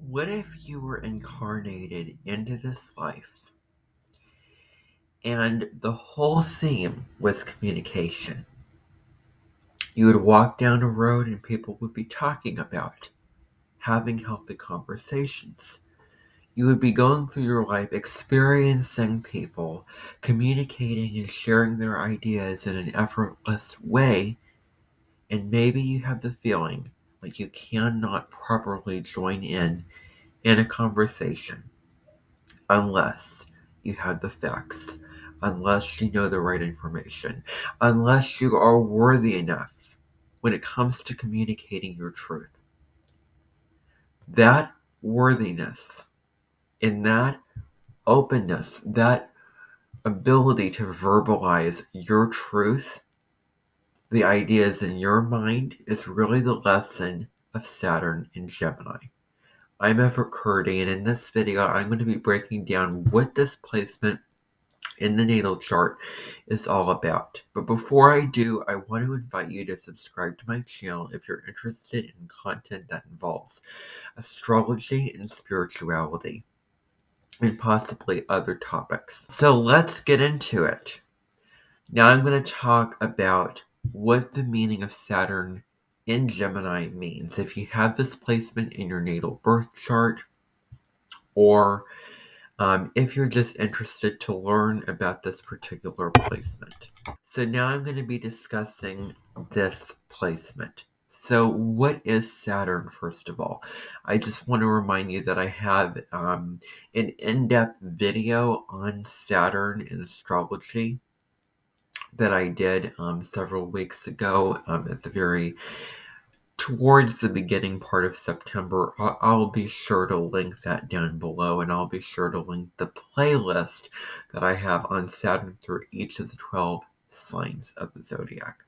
What if you were incarnated into this life and the whole theme was communication? You would walk down a road and people would be talking about having healthy conversations. You would be going through your life experiencing people, communicating and sharing their ideas in an effortless way, and maybe you have the feeling like you cannot properly join in a conversation unless you have the facts, unless you know the right information, unless you are worthy enough when it comes to communicating your truth. That worthiness and that openness, that ability to verbalize your truth, the ideas in your mind, is really the lesson of Saturn in Gemini. I'm Everett Curdy, and in this video, I'm going to be breaking down what this placement in the natal chart is all about. But before I do, I want to invite you to subscribe to my channel if you're interested in content that involves astrology and spirituality, and possibly other topics. So let's get into it. Now I'm going to talk about what the meaning of Saturn in Gemini means. If you have this placement in your natal birth chart, or if you're just interested to learn about this particular placement. So now I'm going to be discussing this placement. So what is Saturn, first of all? I just want to remind you that I have an in-depth video on Saturn and astrology that I did several weeks ago at the very towards the beginning part of September. I'll be sure to link that down below, and I'll be sure to link the playlist that I have on Saturn through each of the 12 signs of the zodiac.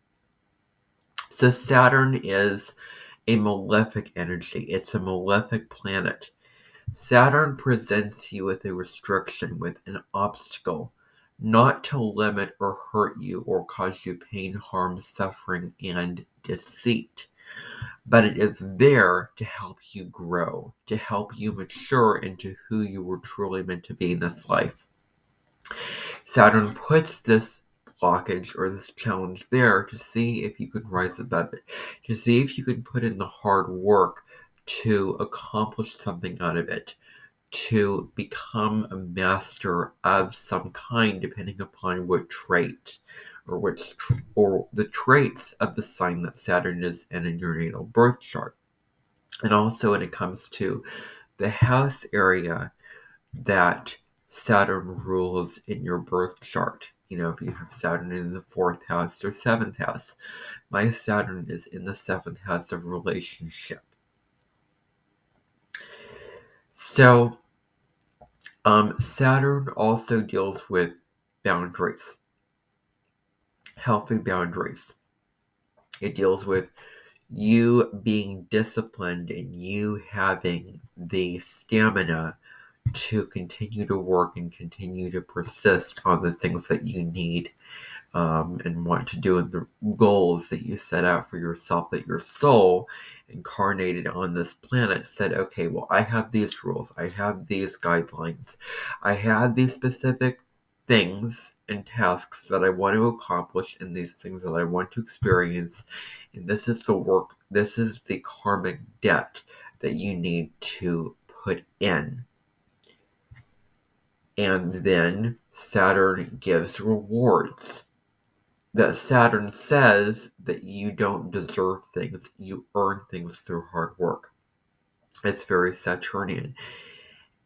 So Saturn is a malefic energy. It's a malefic planet. Saturn presents you with a restriction, with an obstacle, not to limit or hurt you or cause you pain, harm, suffering, and deceit. But it is there to help you grow, to help you mature into who you were truly meant to be in this life. Saturn puts this blockage or this challenge there to see if you can rise above it, to see if you can put in the hard work to accomplish something out of it, to become a master of some kind, depending upon what trait or the traits of the sign that Saturn is in your natal birth chart. And also when it comes to the house area that Saturn rules in your birth chart. If you have Saturn in the 4th house or 7th house. My Saturn is in the 7th house of relationship. So, Saturn also deals with boundaries, healthy boundaries. It deals with you being disciplined and you having the stamina to continue to work and continue to persist on the things that you need and want to do, and the goals that you set out for yourself, that your soul incarnated on this planet said, okay, well, I have these rules, I have these guidelines, I have these specific things and tasks that I want to accomplish, and these things that I want to experience, and this is the work, this is the karmic debt that you need to put in. And then Saturn gives rewards. That Saturn says that you don't deserve things, you earn things through hard work. It's very Saturnian.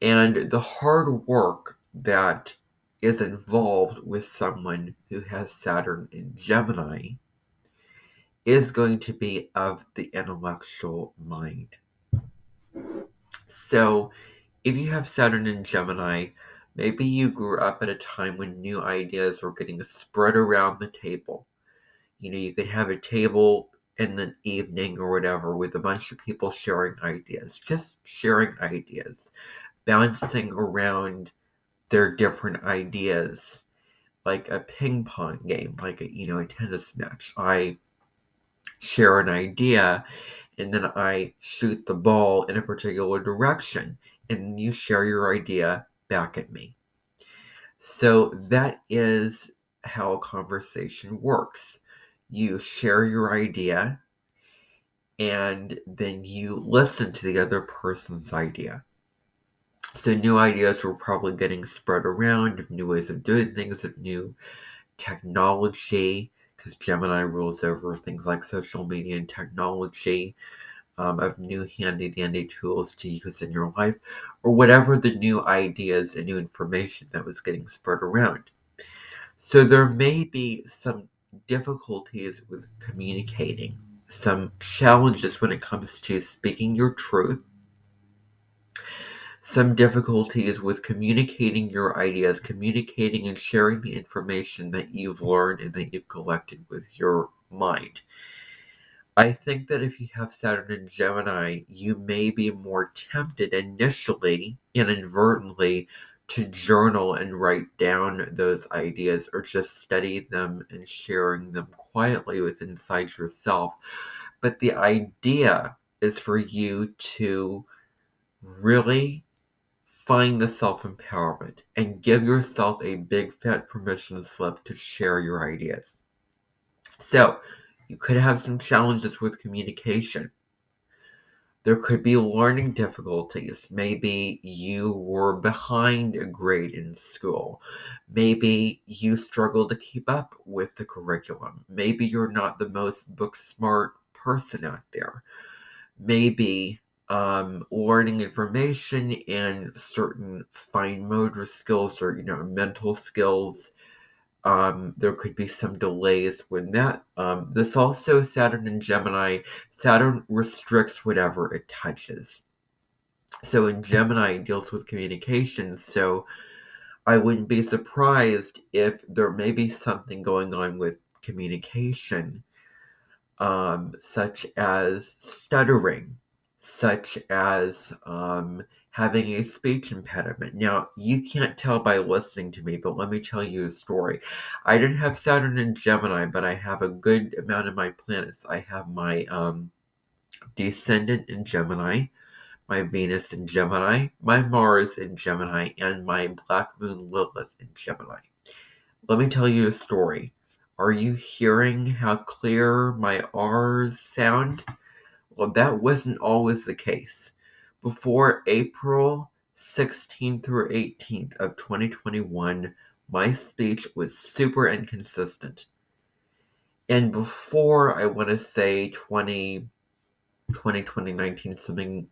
And the hard work that is involved with someone who has Saturn in Gemini is going to be of the intellectual mind. So, if you have Saturn in Gemini, maybe you grew up at a time when new ideas were getting spread around the table. You could have a table in the evening or whatever with a bunch of people sharing ideas, just sharing ideas, bouncing around their different ideas, like a ping pong game, like a tennis match. I share an idea and then I shoot the ball in a particular direction, and you share your idea back at me. So that is how a conversation works. You share your idea, and then you listen to the other person's idea. So new ideas were probably getting spread around, of new ways of doing things, of new technology, because Gemini rules over things like social media and technology, of new handy-dandy tools to use in your life, or whatever the new ideas and new information that was getting spread around. So there may be some difficulties with communicating, some challenges when it comes to speaking your truth, some difficulties with communicating your ideas, communicating and sharing the information that you've learned and that you've collected with your mind. I think that if you have Saturn in Gemini, you may be more tempted initially, inadvertently, to journal and write down those ideas or just study them and sharing them quietly with inside yourself. But the idea is for you to really find the self-empowerment and give yourself a big fat permission slip to share your ideas. So, you could have some challenges with communication. There could be learning difficulties. Maybe you were behind a grade in school. Maybe you struggle to keep up with the curriculum. Maybe you're not the most book smart person out there. Maybe learning information and certain fine motor skills or mental skills, there could be some delays with that. This also, Saturn and Gemini, Saturn restricts whatever it touches. So in Gemini, it deals with communication. So I wouldn't be surprised if there may be something going on with communication, such as stuttering, such as having a speech impediment. Now, you can't tell by listening to me, but let me tell you a story. I didn't have Saturn in Gemini, but I have a good amount of my planets. I have my descendant in Gemini, my Venus in Gemini, my Mars in Gemini, and my Black Moon Lilith in Gemini. Let me tell you a story. Are you hearing how clear my R's sound? Well, that wasn't always the case. Before April 16th through 18th of 2021, my speech was super inconsistent. And before, I want to say 2019, something,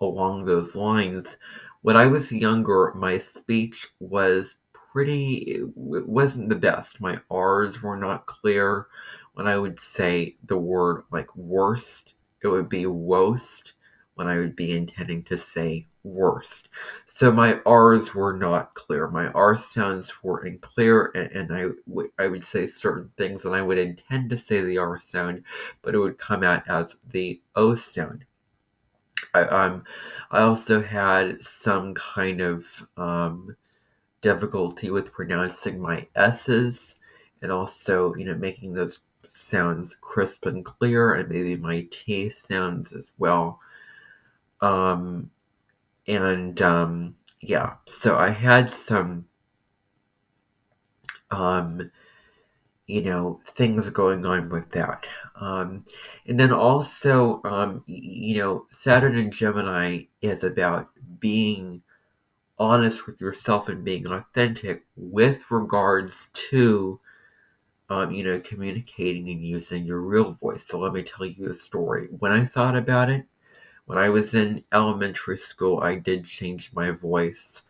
along those lines, when I was younger, my speech was it wasn't the best. My R's were not clear. When I would say the word like worst, it would be wost when I would be intending to say worst. So my R's were not clear. My R sounds were unclear, and I would say certain things, and I would intend to say the R sound, but it would come out as the O sound. I also had some kind of difficulty with pronouncing my S's, and also, making those sounds crisp and clear, and maybe my T sounds as well. Yeah, so I had some, things going on with that. And then also, Saturn and Gemini is about being honest with yourself and being authentic with regards to, communicating and using your real voice. So let me tell you a story. When I thought about it, when I was in elementary school, I did change my voice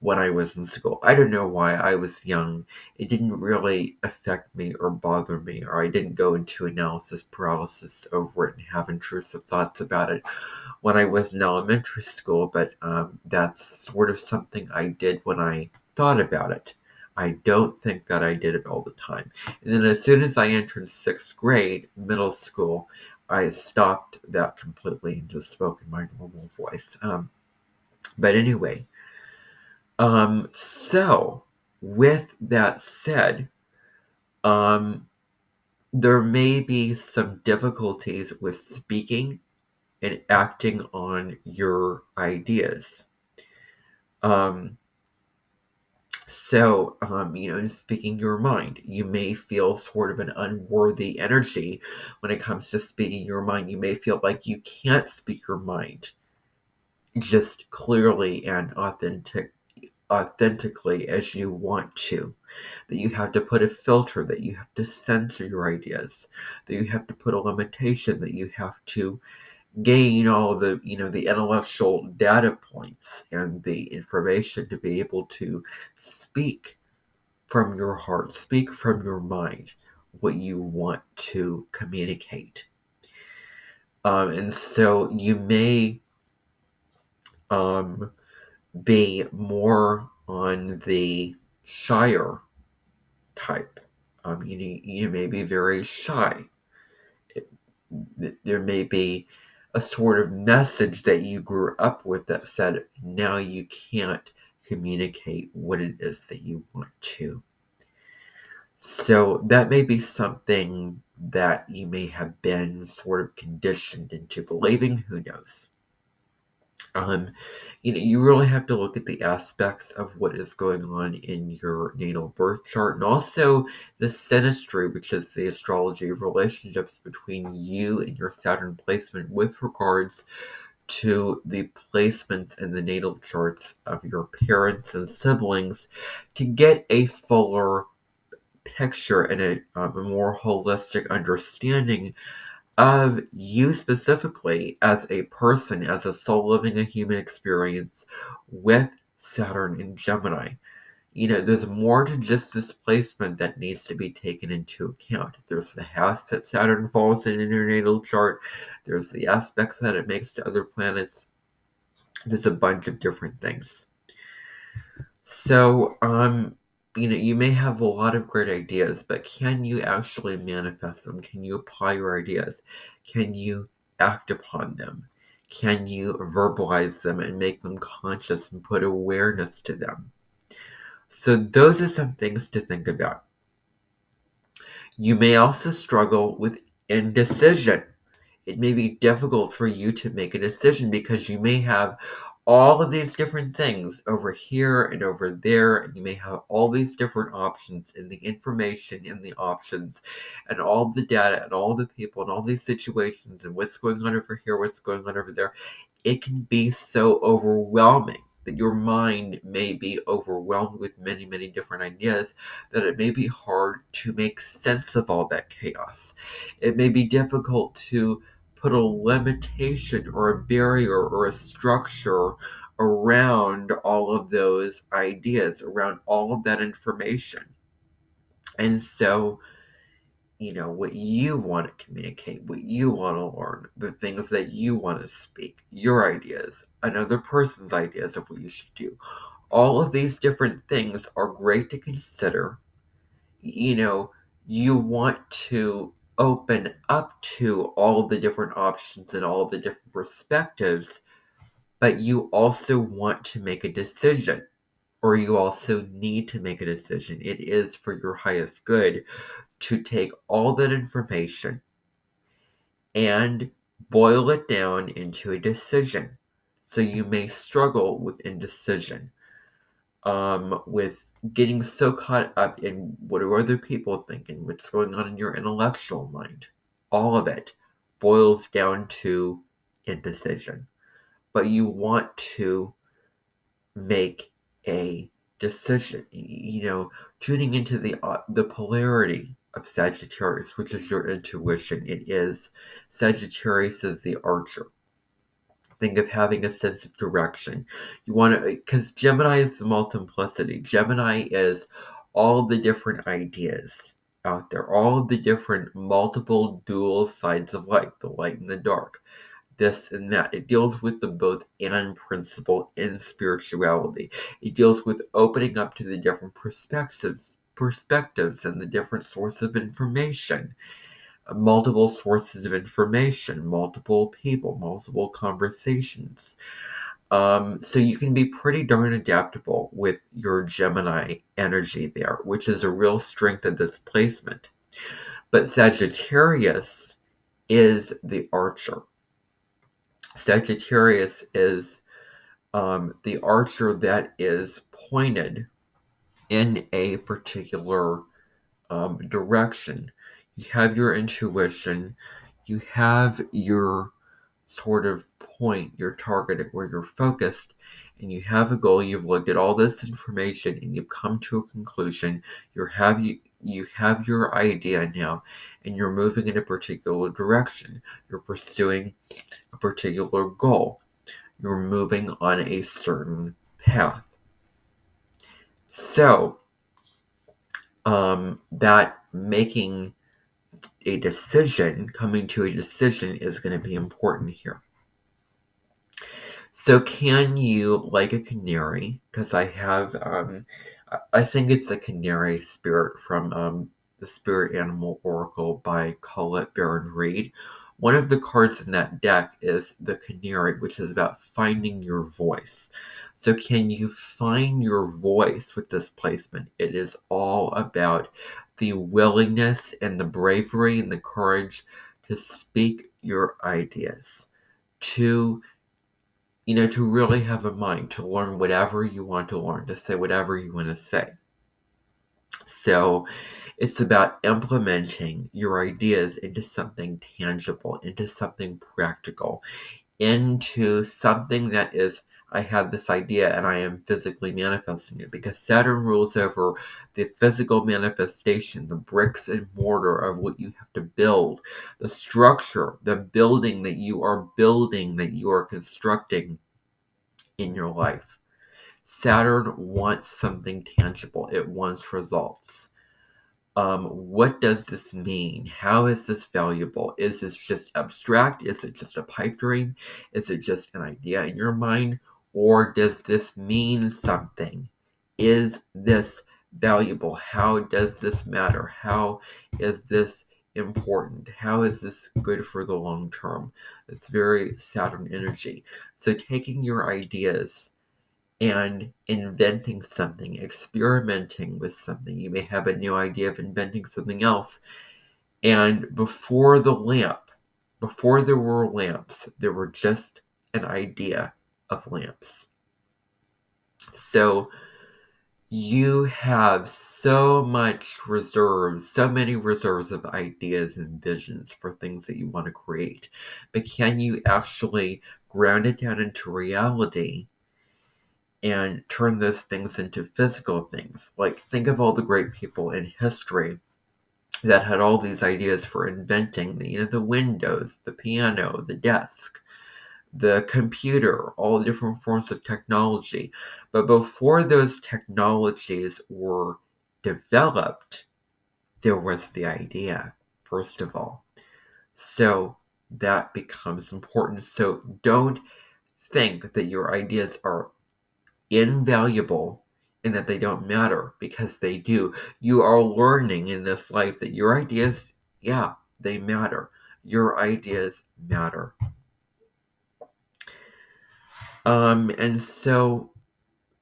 when I was in school. I don't know why. I was young. It didn't really affect me or bother me, or I didn't go into analysis paralysis over it and have intrusive thoughts about it when I was in elementary school, but that's sort of something I did when I thought about it. I don't think that I did it all the time. And then as soon as I entered 6th grade, middle school, I stopped that completely and just spoke in my normal voice. But anyway, so with that said, there may be some difficulties with speaking and acting on your ideas. Um, speaking your mind, you may feel sort of an unworthy energy when it comes to speaking your mind. You may feel like you can't speak your mind just clearly and authentically as you want to. That you have to put a filter, that you have to censor your ideas, that you have to put a limitation, that you have to gain all the the intellectual data points and the information to be able to speak from your heart, speak from your mind what you want to communicate. And so you may um, be more on the shyer type. You may be very shy. There may be a sort of message that you grew up with that said now you can't communicate what it is that you want to. So that may be something that you may have been sort of conditioned into believing. Who knows? Um, you really have to look at the aspects of what is going on in your natal birth chart, and also the synastry, which is the astrology of relationships between you and your Saturn placement with regards to the placements in the natal charts of your parents and siblings, to get a fuller picture and a more holistic understanding of you specifically as a person, as a soul living a human experience with Saturn and Gemini. There's more to just this placement that needs to be taken into account. There's the house that Saturn falls in your natal chart, there's the aspects that it makes to other planets, there's a bunch of different things. So, you may have a lot of great ideas, but can you actually manifest them? Can you apply your ideas? Can you act upon them? Can you verbalize them and make them conscious and put awareness to them? So, those are some things to think about. You may also struggle with indecision. It may be difficult for you to make a decision because you may have all of these different things over here and over there, and you may have all these different options in the information and the options and all the data and all the people and all these situations and what's going on over here, what's going on over there. It can be so overwhelming that your mind may be overwhelmed with many, many different ideas, that it may be hard to make sense of all that chaos. It may be difficult to put a limitation or a barrier or a structure around all of those ideas, around all of that information. And so, what you want to communicate, what you want to learn, the things that you want to speak, your ideas, another person's ideas of what you should do. All of these different things are great to consider. You want to open up to all the different options and all the different perspectives, but you also want to make a decision, or you also need to make a decision. It is for your highest good to take all that information and boil it down into a decision. So you may struggle with indecision, with getting so caught up in what are other people thinking, what's going on in your intellectual mind. All of it boils down to indecision. But you want to make a decision. Tuning into the polarity of Sagittarius, which is your intuition. It is Sagittarius is the archer. Think of having a sense of direction. You want to, because Gemini is the multiplicity. Gemini is all the different ideas out there, all of the different multiple dual sides of light, the light and the dark, this and that. It deals with the both and principle in spirituality. It deals with opening up to the different perspectives and the different sources of information, multiple sources of information, multiple people, multiple conversations. So you can be pretty darn adaptable with your Gemini energy there, which is a real strength of this placement. But Sagittarius is the archer. Sagittarius is the archer that is pointed in a particular direction. You have your intuition, you have your sort of point, your target where you're focused, and you have a goal. You've looked at all this information and you've come to a conclusion. You have your idea now, and you're moving in a particular direction. You're pursuing a particular goal. You're moving on a certain path. So, that making a decision, coming to a decision, is going to be important here. So can you, like a canary, because I have, I think it's a canary spirit from the Spirit Animal Oracle by Colette Baron Reed. One of the cards in that deck is the canary, which is about finding your voice. So can you find your voice with this placement? It is all about the willingness and the bravery and the courage to speak your ideas, to to really have a mind, to learn whatever you want to learn, to say whatever you want to say. So it's about implementing your ideas into something tangible, into something practical, into something that is, I have this idea and I am physically manifesting it, because Saturn rules over the physical manifestation, the bricks and mortar of what you have to build, the structure, the building that you are building, that you are constructing in your life. Saturn wants something tangible. It wants results. What does this mean? How is this valuable? Is this just abstract? Is it just a pipe dream? Is it just an idea in your mind? Or does this mean something? Is this valuable? How does this matter? How is this important? How is this good for the long term? It's very Saturn energy. So taking your ideas and inventing something, experimenting with something. You may have a new idea of inventing something else. And before there were lamps, there were just an idea of lamps. So you have so many reserves of ideas and visions for things that you want to create. But can you actually ground it down into reality and turn those things into physical things? Like, think of all the great people in history that had all these ideas for inventing the windows, the piano, the desk, the computer, all the different forms of technology. But before those technologies were developed, there was the idea, first of all. So that becomes important. So don't think that your ideas are invaluable and that they don't matter, because they do. You are learning in this life that your ideas, yeah, they matter. Your ideas matter. And so,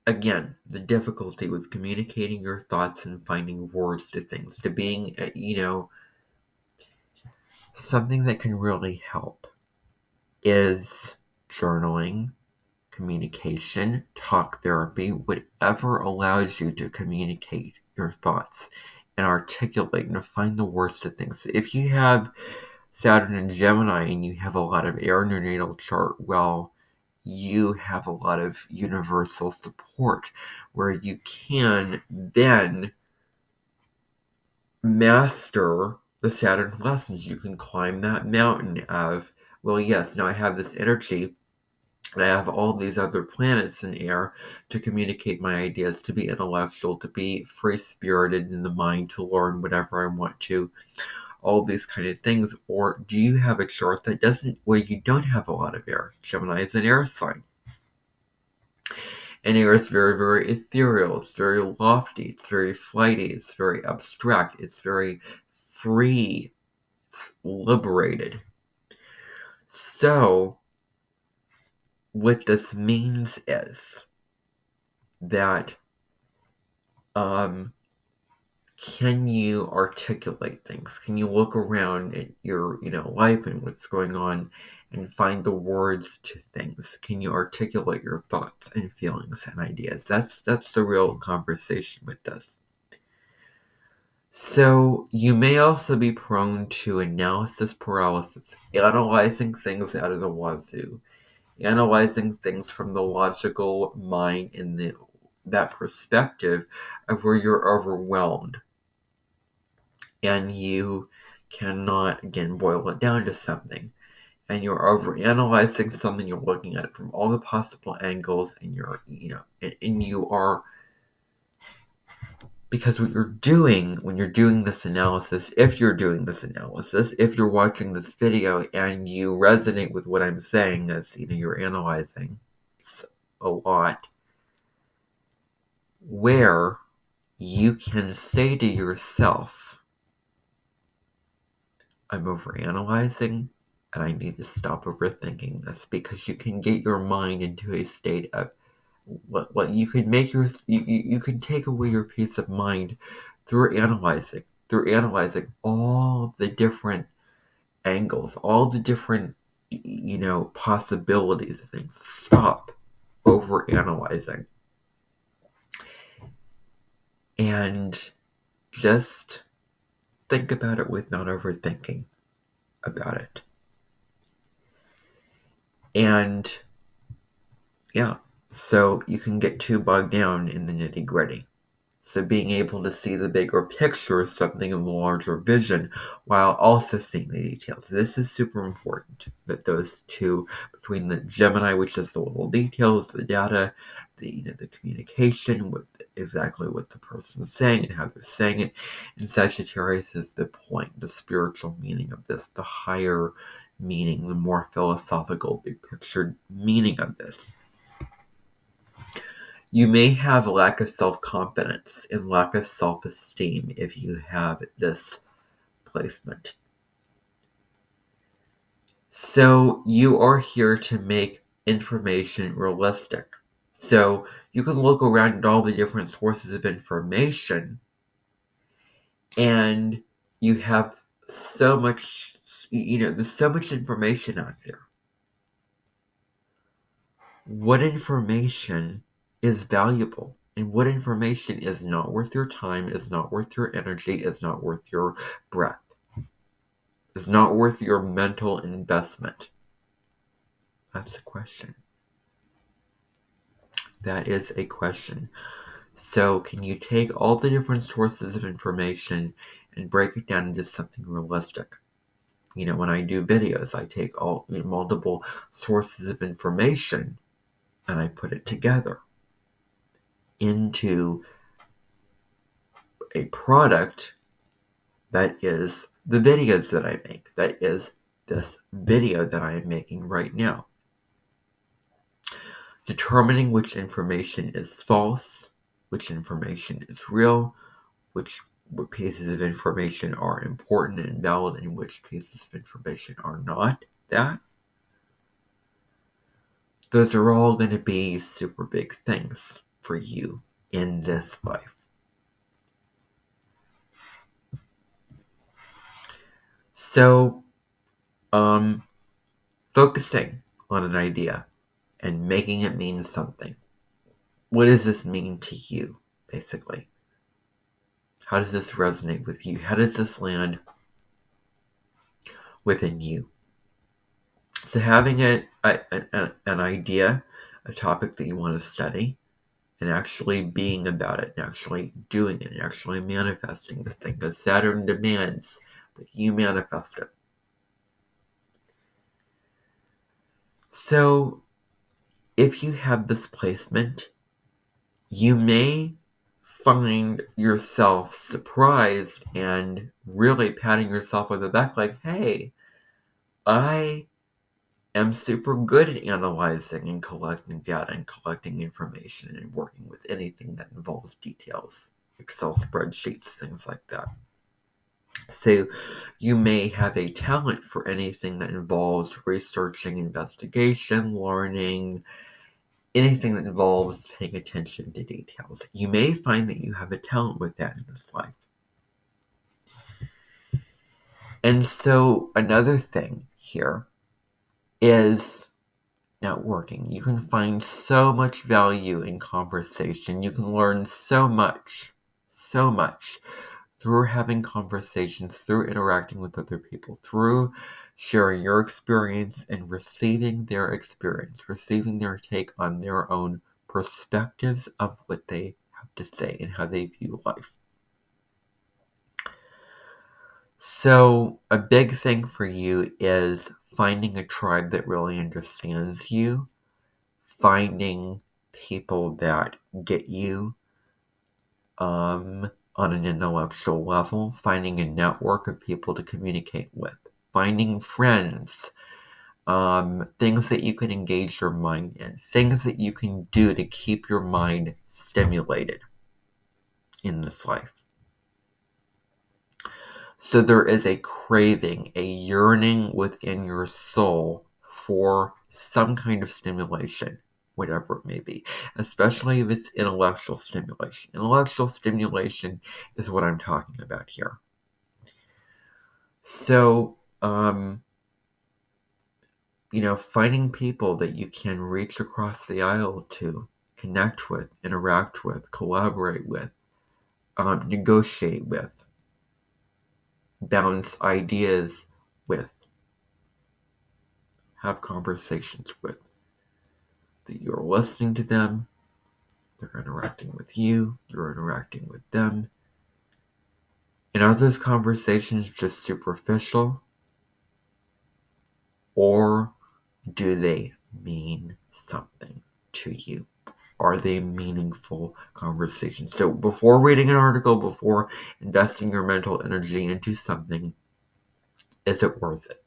again, the difficulty with communicating your thoughts and finding words to things, to being, something that can really help is journaling, communication, talk therapy, whatever allows you to communicate your thoughts and articulate and find the words to things. If you have Saturn and Gemini and you have a lot of air in your natal chart, well, you have a lot of universal support where you can then master the Saturn lessons. You can climb that mountain of, well, yes, now I have this energy and I have all these other planets in air to communicate my ideas, to be intellectual, to be free-spirited in the mind, to learn whatever I want to, all these kind of things. Or do you have a chart that where you don't have a lot of air? Gemini is an air sign. And air is very, very ethereal. It's very lofty. It's very flighty. It's very abstract. It's very free. It's liberated. So, what this means is that can you articulate things? Can you look around at your, life and what's going on and find the words to things? Can you articulate your thoughts and feelings and ideas? That's the real conversation with this. So you may also be prone to analysis paralysis, analyzing things out of the wazoo, analyzing things from the logical mind in that perspective of where you're overwhelmed. And you cannot, again, boil it down to something. And you're overanalyzing something, you're looking at it from all the possible angles, and and you are, because what you're doing when you're doing this analysis, if you're watching this video and you resonate with what I'm saying, as you're analyzing a lot, where you can say to yourself, I'm overanalyzing and I need to stop overthinking this, because you can get your mind into a state of what you can make you can take away your peace of mind through analyzing all the different angles, all the different possibilities of things. Stop overanalyzing and just think about it with not overthinking about it. And yeah, so you can get too bogged down in the nitty-gritty. So being able to see the bigger picture, something in the larger vision, while also seeing the details. This is super important, that those two, between the Gemini, which is the little details, the data, the communication with exactly what the person's saying and how they're saying it. And Sagittarius is the point, the spiritual meaning of this, the higher meaning, the more philosophical, big picture meaning of this. You may have a lack of self-confidence and lack of self-esteem if you have this placement. So you are here to make information realistic. So you can look around at all the different sources of information, and you have so much, there's so much information out there. What information is valuable and what information is not worth your time, is not worth your energy, is not worth your breath, is not worth your mental investment? That's a question. That is a question. So can you take all the different sources of information and break it down into something realistic? When I do videos, I take all multiple sources of information and I put it together into a product that is the videos that I make. That is this video that I am making right now. Determining which information is false, which information is real, what pieces of information are important and valid, and which pieces of information are not that. Those are all going to be super big things for you in this life. So, focusing on an idea and making it mean something. What does this mean to you, basically? How does this resonate with you? How does this land within you? So having an idea, a topic that you want to study, and actually being about it, and actually doing it, and actually manifesting the thing, because Saturn demands that you manifest it. So if you have this placement, you may find yourself surprised and really patting yourself on the back like, hey, I am super good at analyzing and collecting data and collecting information and working with anything that involves details, Excel spreadsheets, things like that. So you may have a talent for anything that involves researching, investigation, learning, anything that involves paying attention to details. You may find that you have a talent with that in this life. And so another thing here is networking. You can find so much value in conversation. You can learn so much through having conversations, through interacting with other people, through sharing your experience and receiving their experience, receiving their take on their own perspectives of what they have to say and how they view life. So a big thing for you is finding a tribe that really understands you, finding people that get you on an intellectual level, finding a network of people to communicate with, finding friends, things that you can engage your mind in, things that you can do to keep your mind stimulated in this life. So there is a craving, a yearning within your soul for some kind of stimulation, whatever it may be, especially if it's intellectual stimulation. Intellectual stimulation is what I'm talking about here. So, finding people that you can reach across the aisle to, connect with, interact with, collaborate with, negotiate with, bounce ideas with, have conversations with, that you're listening to them, they're interacting with you, you're interacting with them. And are those conversations just superficial? Or do they mean something to you? Are they meaningful conversations? So before reading an article, before investing your mental energy into something, is it worth it?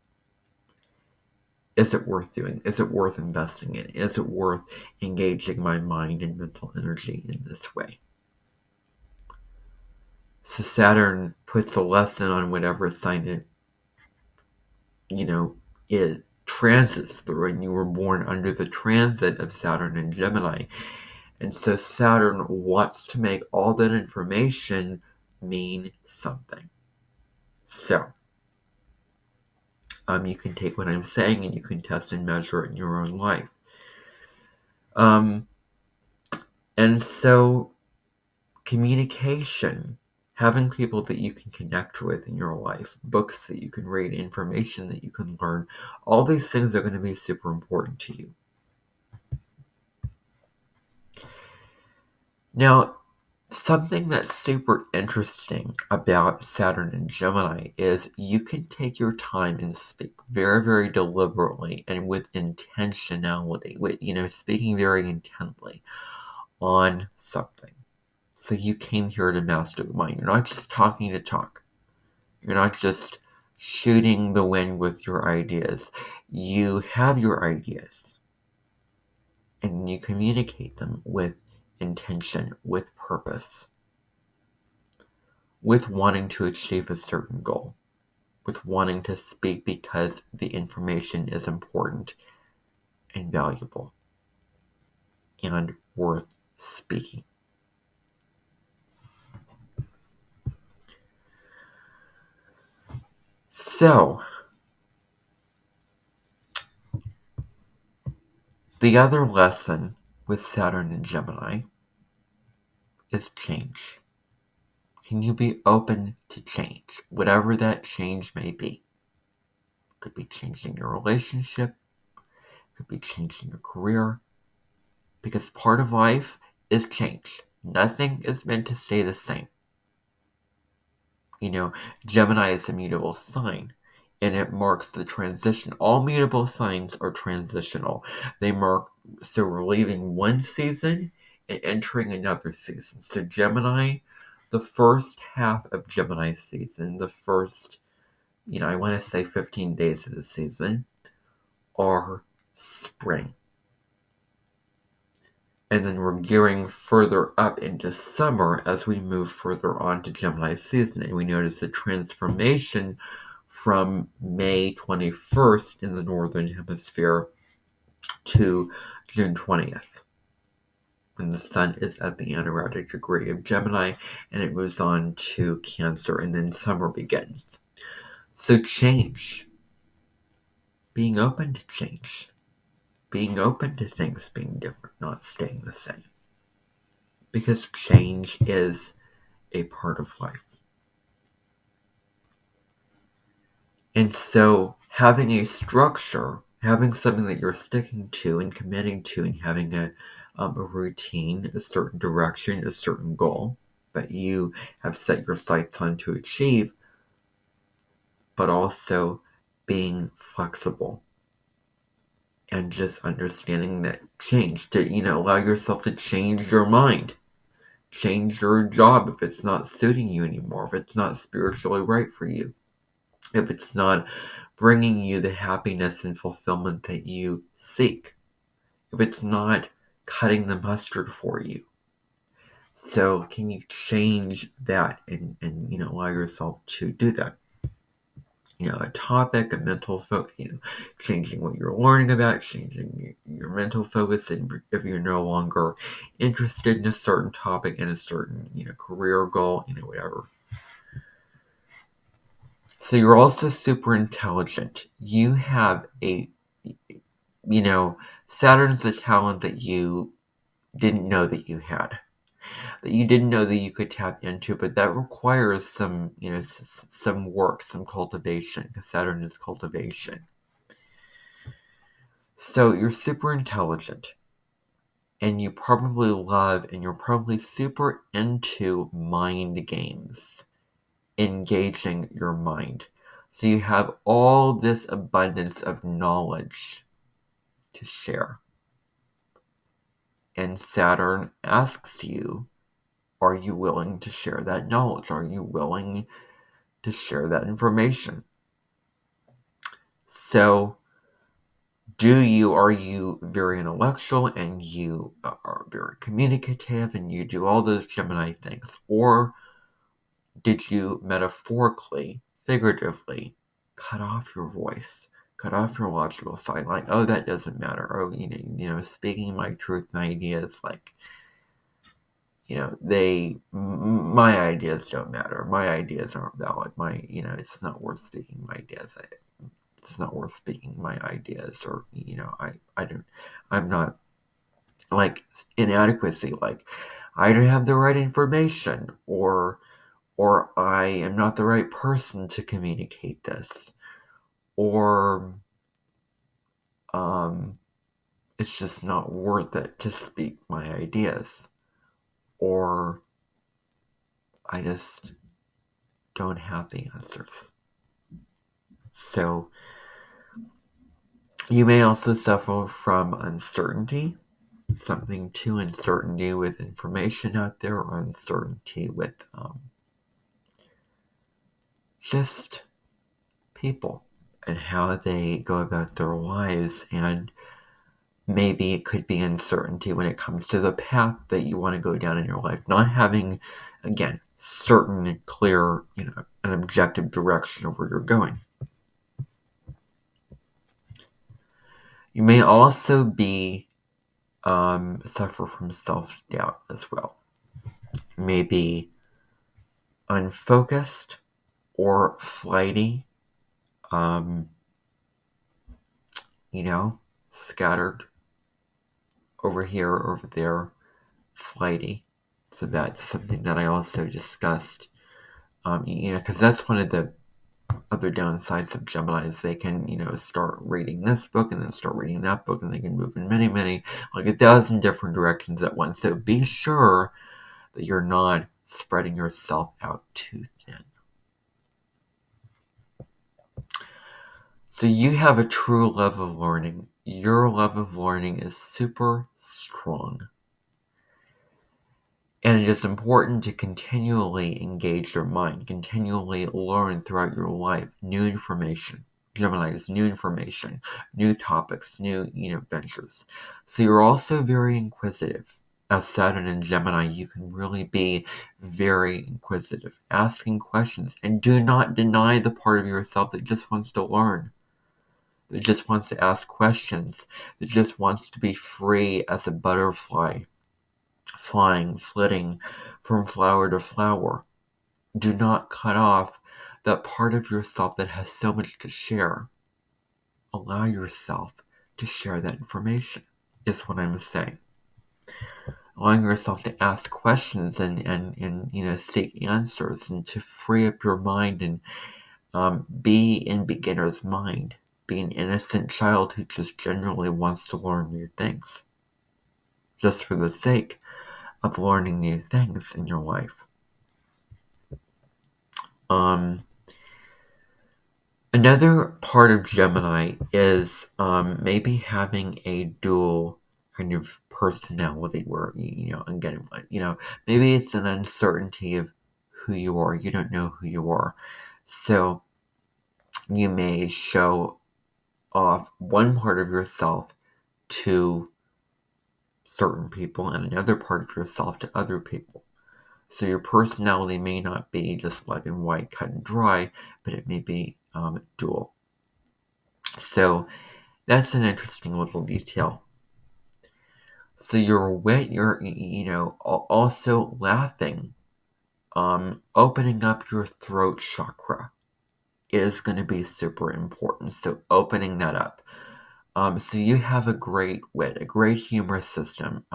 Is it worth doing? Is it worth investing in? Is it worth engaging my mind and mental energy in this way? So Saturn puts a lesson on whatever sign it transits through, and you were born under the transit of Saturn and Gemini. And so Saturn wants to make all that information mean something. So, you can take what I'm saying and you can test and measure it in your own life. And so communication, having people that you can connect with in your life, books that you can read, information that you can learn, all these things are going to be super important to you. Now, something that's super interesting about Saturn and Gemini is you can take your time and speak very, very deliberately and with intentionality, with, speaking very intently on something. So you came here to master the mind. You're not just talking to talk. You're not just shooting the wind with your ideas. You have your ideas and you communicate them with intention, with purpose, with wanting to achieve a certain goal, with wanting to speak because the information is important and valuable and worth speaking. So, the other lesson with Saturn and Gemini is change. Can you be open to change, whatever that change may be? It could be changing your relationship, it could be changing your career, because part of life is change. Nothing is meant to stay the same. Gemini is a mutable sign, and it marks the transition. All mutable signs are transitional. They mark, so we're leaving one season and entering another season. So Gemini, the first half of Gemini season, the first, I want to say 15 days of the season, are spring. And then we're gearing further up into summer as we move further on to Gemini season. And we notice a transformation from May 21st in the Northern Hemisphere to June 20th, when the sun is at the anaretic degree of Gemini and it moves on to Cancer, and then summer begins. So change. Being open to change. Being open to things being different, not staying the same. Because change is a part of life. And so having a structure, having something that you're sticking to and committing to, and having a routine, a certain direction, a certain goal that you have set your sights on to achieve, but also being flexible and just understanding that change, to allow yourself to change your mind, change your job if it's not suiting you anymore, if it's not spiritually right for you, if it's not bringing you the happiness and fulfillment that you seek, if it's not cutting the mustard for you. So can you change that and allow yourself to do that? A topic, a mental focus, changing what you're learning about, changing your mental focus, and if you're no longer interested in a certain topic and a certain, career goal, whatever. So you're also super intelligent. You have Saturn's a talent that you didn't know that you had, that you didn't know that you could tap into, but that requires some, some work, some cultivation, because Saturn is cultivation. So you're super intelligent, and you probably love, and you're probably super into mind games, engaging your mind. So you have all this abundance of knowledge to share. And Saturn asks you, are you willing to share that knowledge? Are you willing to share that information? So are you very intellectual and you are very communicative and you do all those Gemini things? Or did you metaphorically, figuratively, cut off your voice, cut off your logical side? Like, oh, that doesn't matter. Oh, speaking my truth and ideas, like, my ideas don't matter. My ideas aren't valid. It's not worth speaking my ideas. It's not worth speaking my ideas, or, I'm not, like, inadequacy, like, I don't have the right information, or I am not the right person to communicate this, or, it's just not worth it to speak my ideas, or I just don't have the answers. So you may also suffer from uncertainty, something to uncertainty with information out there, or uncertainty with just people and how they go about their lives, and maybe it could be uncertainty when it comes to the path that you want to go down in your life, not having, again, certain, clear, an objective direction of where you're going. You may also be suffer from self-doubt as well. Maybe unfocused or flighty, scattered over here, over there, flighty. So that's something that I also discussed, because that's one of the other downsides of Gemini, is they can, start reading this book and then start reading that book, and they can move in many, like 1,000 different directions at once. So be sure that you're not spreading yourself out too thin. So you have a true love of learning. Your love of learning is super strong. And it is important to continually engage your mind, continually learn throughout your life new information. Gemini is new information, new topics, new, ventures. So you're also very inquisitive. As Saturn and Gemini, you can really be very inquisitive, asking questions, and do not deny the part of yourself that just wants to learn, that just wants to ask questions, that just wants to be free as a butterfly, flying, flitting from flower to flower. Do not cut off that part of yourself that has so much to share. Allow yourself to share that information, is what I'm saying. Allowing yourself to ask questions and seek answers, and to free up your mind and be in beginner's mind. Be an innocent child who just genuinely wants to learn new things, just for the sake of learning new things in your life. Another part of Gemini is maybe having a dual kind of personality where, again, maybe it's an uncertainty of who you are. You don't know who you are. So you may show off one part of yourself to certain people and another part of yourself to other people. So your personality may not be just black and white, cut and dry, but it may be dual. So that's an interesting little detail. So you're also laughing, opening up your throat chakra is going to be super important. So opening that up. So you have a great wit, a great humor system,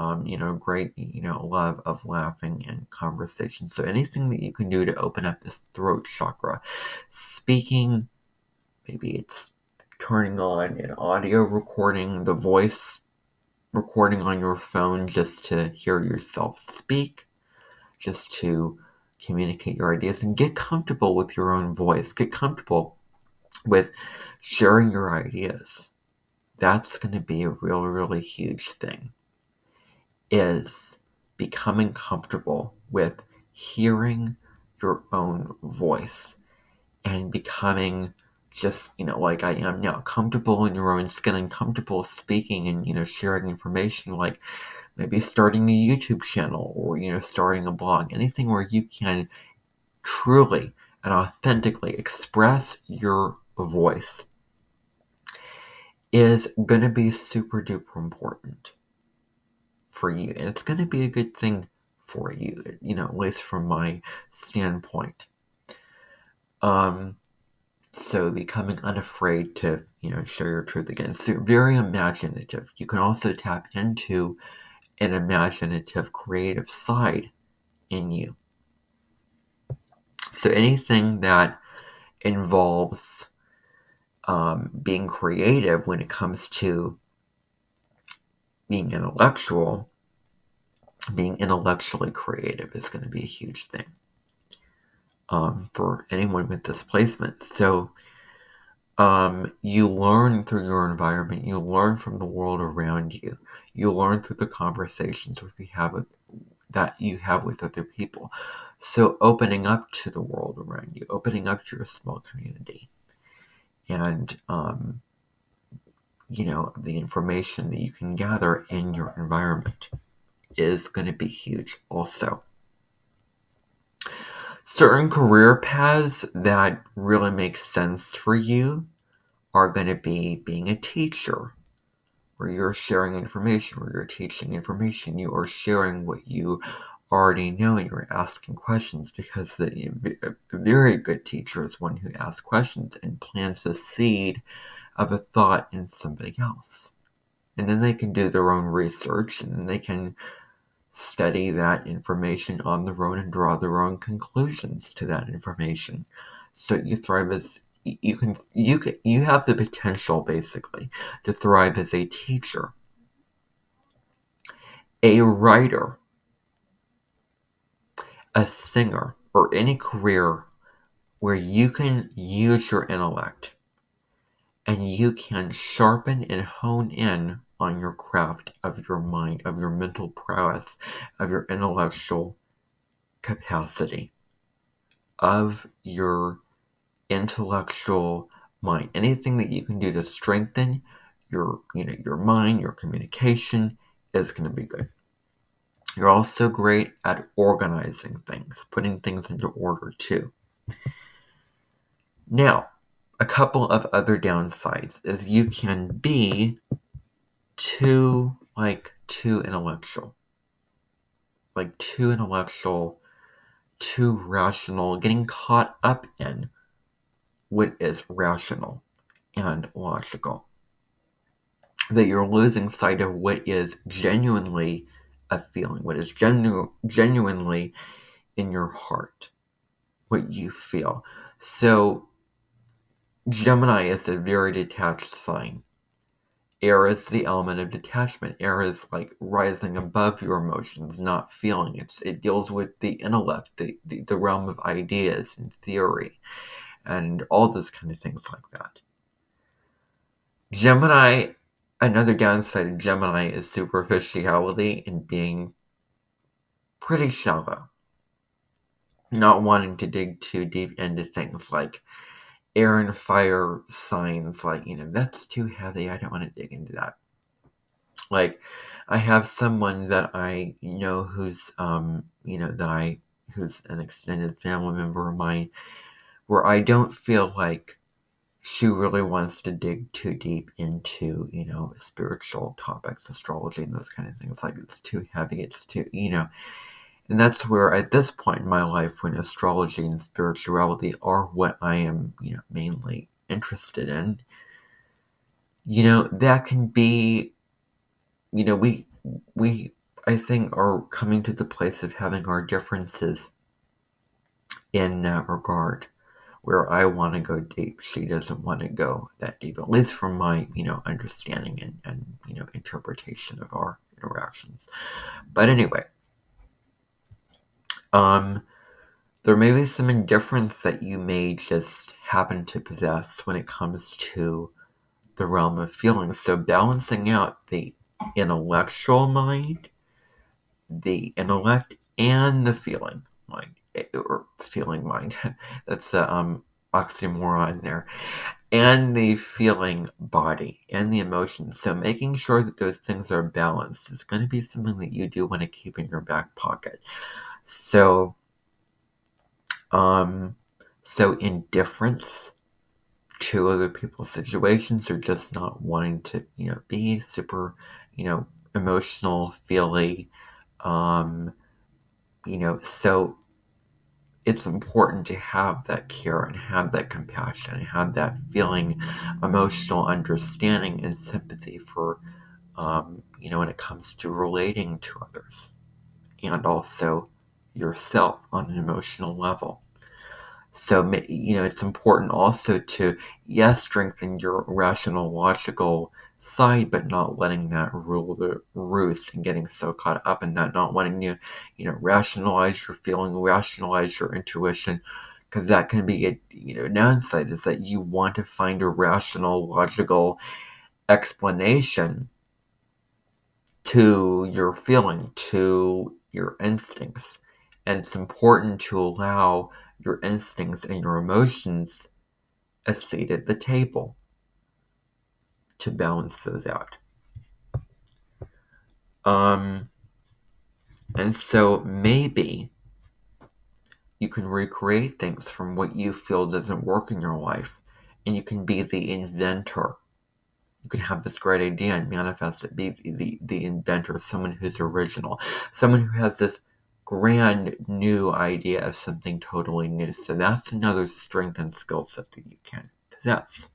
great, love of laughing and conversation. So anything that you can do to open up this throat chakra, speaking, maybe it's turning on an audio recording, the voice recording on your phone just to hear yourself speak, just to communicate your ideas and get comfortable with your own voice, get comfortable with sharing your ideas. That's going to be a really, really huge thing, is becoming comfortable with hearing your own voice and becoming just, like I am now, comfortable in your own skin and comfortable speaking and, sharing information, like maybe starting a YouTube channel or, starting a blog, anything where you can truly and authentically express your voice is going to be super duper important for you. And it's going to be a good thing for you, at least from my standpoint. So becoming unafraid to, share your truth again. So very imaginative. You can also tap into an imaginative, creative side in you. So anything that involves being creative when it comes to being intellectual, being intellectually creative is going to be a huge thing for anyone with displacement. So you learn through your environment, you learn from the world around you, you learn through the conversations that you have with other people. So opening up to the world around you, opening up to your small community, and the information that you can gather in your environment is going to be huge also. Certain career paths that really make sense for you are going to be being a teacher, where you're sharing information, where you're teaching information, you are sharing what you already know and you're asking questions, because a very good teacher is one who asks questions and plants the seed of a thought in somebody else. And then they can do their own research, and then they can study that information on their own and draw their own conclusions to that information. So you thrive as you have the potential basically to thrive as a teacher, a writer, a singer, or any career where you can use your intellect and you can sharpen and hone in on your craft of your mind, of your mental prowess, of your intellectual capacity, of your intellectual mind. Anything that you can do to strengthen your mind, your communication is going to be good. You're also great at organizing things, putting things into order too. Now, a couple of other downsides is you can be too intellectual. Too intellectual, too rational, getting caught up in what is rational and logical. That you're losing sight of what is genuinely a feeling, what is genuinely in your heart, what you feel. So Gemini is a very detached sign. Air is the element of detachment. Air is like rising above your emotions, not feeling. It deals with the intellect, the realm of ideas and theory, and all those kind of things like that. Gemini, another downside of Gemini is superficiality and being pretty shallow. Not wanting to dig too deep into things like air and fire signs, like, that's too heavy. I don't want to dig into that. Like, I have someone that I know who's, who's an extended family member of mine, where I don't feel like she really wants to dig too deep into, spiritual topics, astrology, and those kind of things. Like, it's too heavy, it's too, and that's where, at this point in my life, when astrology and spirituality are what I am, mainly interested in, that can be, we, I think, are coming to the place of having our differences in that regard, where I want to go deep, she doesn't want to go that deep, at least from my, understanding and interpretation of our interactions. But anyway, there may be some indifference that you may just happen to possess when it comes to the realm of feelings. So balancing out the intellectual mind, the intellect, and the feeling mind, or feeling mind. That's the oxymoron there. And the feeling body and the emotions. So making sure that those things are balanced is going to be something that you do want to keep in your back pocket. So indifference to other people's situations, or just not wanting to, be super, emotional, feely, so it's important to have that care and have that compassion and have that feeling, emotional understanding and sympathy for, when it comes to relating to others and also yourself on an emotional level. So, it's important also to, yes, strengthen your rational, logical side, but not letting that rule the roost and getting so caught up in that, not wanting to, rationalize your feeling, rationalize your intuition, because that can be a, downside, is that you want to find a rational, logical explanation to your feeling, to your instincts. And it's important to allow your instincts and your emotions a seat at the table to balance those out. And so maybe you can recreate things from what you feel doesn't work in your life, and you can be the inventor. You can have this great idea and manifest it, be the inventor, someone who's original, someone who has this grand new idea of something totally new. So that's another strength and skill set that you can possess.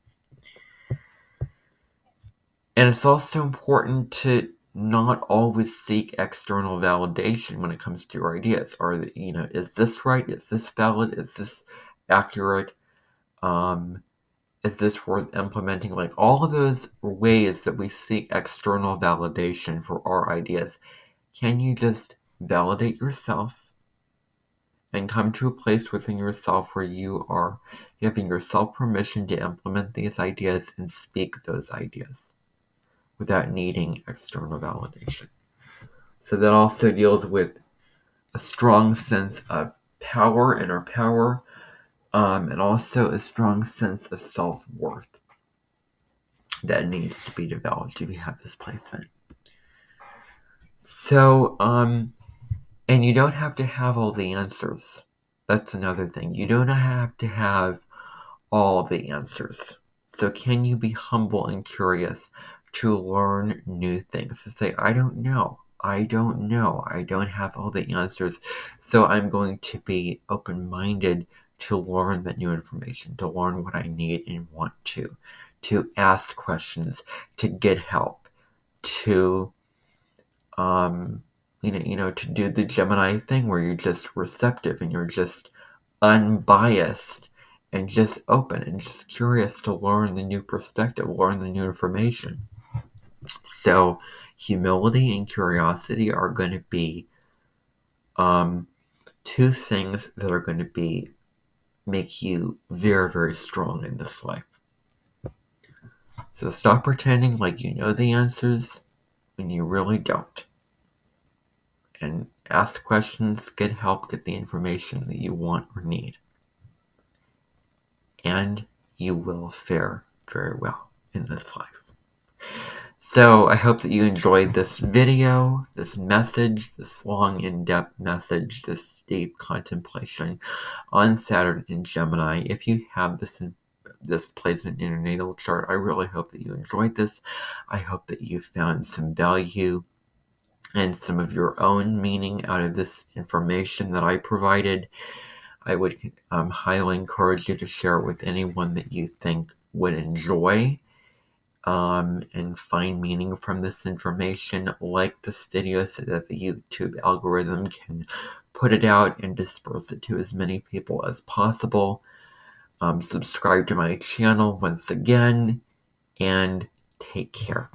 And it's also important to not always seek external validation when it comes to your ideas. Is this right? Is this valid? Is this accurate? Is this worth implementing? Like, all of those ways that we seek external validation for our ideas, can you just validate yourself and come to a place within yourself where you are giving yourself permission to implement these ideas and speak those ideas without needing external validation? So that also deals with a strong sense of power, inner power, and also a strong sense of self-worth that needs to be developed if you have this placement. So, and you don't have to have all the answers. That's another thing. You don't have to have all the answers. So can you be humble and curious to learn new things? To say, I don't know. I don't have all the answers. So I'm going to be open-minded to learn that new information, to learn what I need and want to ask questions, to get help, to to do the Gemini thing where you're just receptive and you're just unbiased and just open and just curious to learn the new perspective, learn the new information. So humility and curiosity are going to be two things that are going to make you very, very strong in this life. So stop pretending like you know the answers when you really don't. And ask questions, get help, get the information that you want or need. And you will fare very well in this life. So I hope that you enjoyed this video, this message, this long, in-depth message, this deep contemplation on Saturn in Gemini. If you have this placement in your natal chart, I really hope that you enjoyed this. I hope that you found some value and some of your own meaning out of this information that I provided. I would highly encourage you to share it with anyone that you think would enjoy and find meaning from this information. Like this video so that the YouTube algorithm can put it out and disperse it to as many people as possible. Subscribe to my channel once again, and take care.